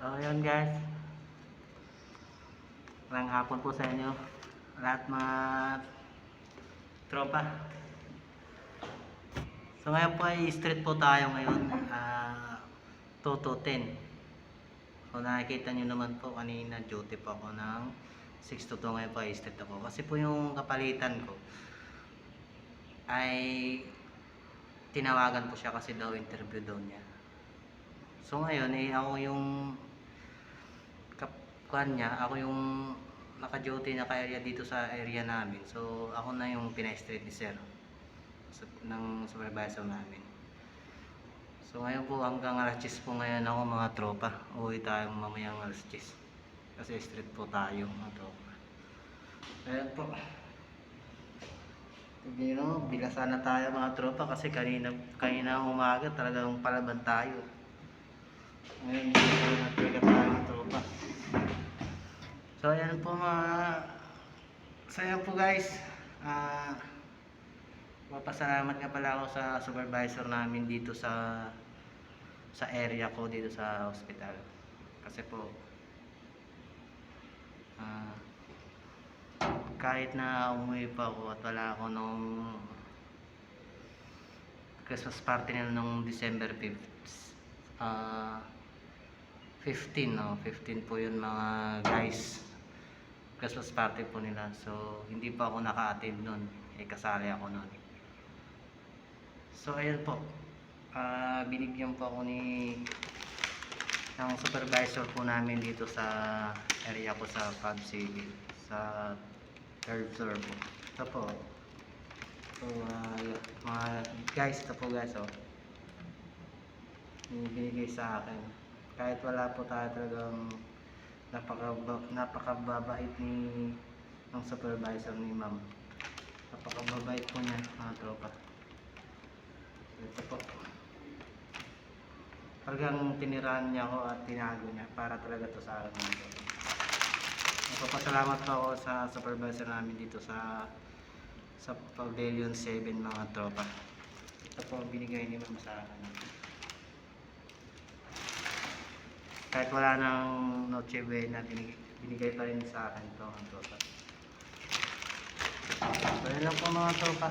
So yun guys, magandang hapon po sa inyo lahat mga tropa. So ngayon po ay street po tayo ngayon, 2 to 10. So nakikita nyo naman po kanina duty po ako ng 6 to 2, ngayon po ay street ako. Kasi po yung kapalitan ko ay tinawagan po siya kasi daw interview daw niya. So ngayon ay ako yung ako yung naka-duty na ka-area dito sa area namin. So ako na yung pina-street ni sir ng supervisor namin. So ngayon po hanggang alas 10 po ngayon ako mga tropa. Uwi tayo mamayang alas 10 kasi street po tayo mga tropa. Ayan po, hindi no, bilasan na tayo mga tropa kasi kanina umaga talagang palaban tayo. Ngayon dito na talaga tayo mga tropa. So ayan po po guys, mapasalamat nga pala ako sa supervisor namin dito sa area ko dito sa hospital. Kasi po kahit na umuwi pa ako at wala ako nung Christmas party nila nung December 5th, 15 no, 15 po yun mga guys, Christmas party po nila. So hindi pa ako naka-attend nun, kasali ako nun. So ayun po, binigyan po ako ng supervisor po namin dito sa area ko sa Pub City sa 3rd floor po. Ito po. So mga guys, ito po guys, binigay sa akin. Kahit wala po tayo, talagang napakababait ng supervisor ni ma'am. Napakababait po niya mga tropa. Ito po, talagang tinirahan niya ako at tinago niya para talaga to sa akin. Nagpapasalamat po ako sa supervisor namin dito sa Pavilion 7 mga tropa. Ito po binigay ni ma'am sa akin. Kahit wala nang Noche Buena, binigay pa rin sa akin ito mga tropa. So yun lang po mga tropa.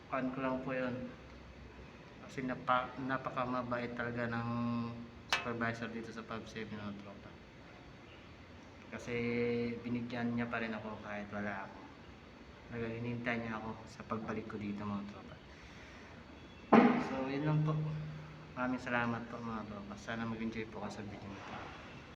Pan ko lang po yun. Kasi napakamabait talaga ng supervisor dito sa Pub 7 mga tropa. Kasi binigyan niya pa rin ako kahit wala ako. Hinintay niya ako sa pagbalik ko dito mga tropa. So yun lang po. Maraming salamat po mga tropa. Sana mag-enjoy po kayo sa video nito.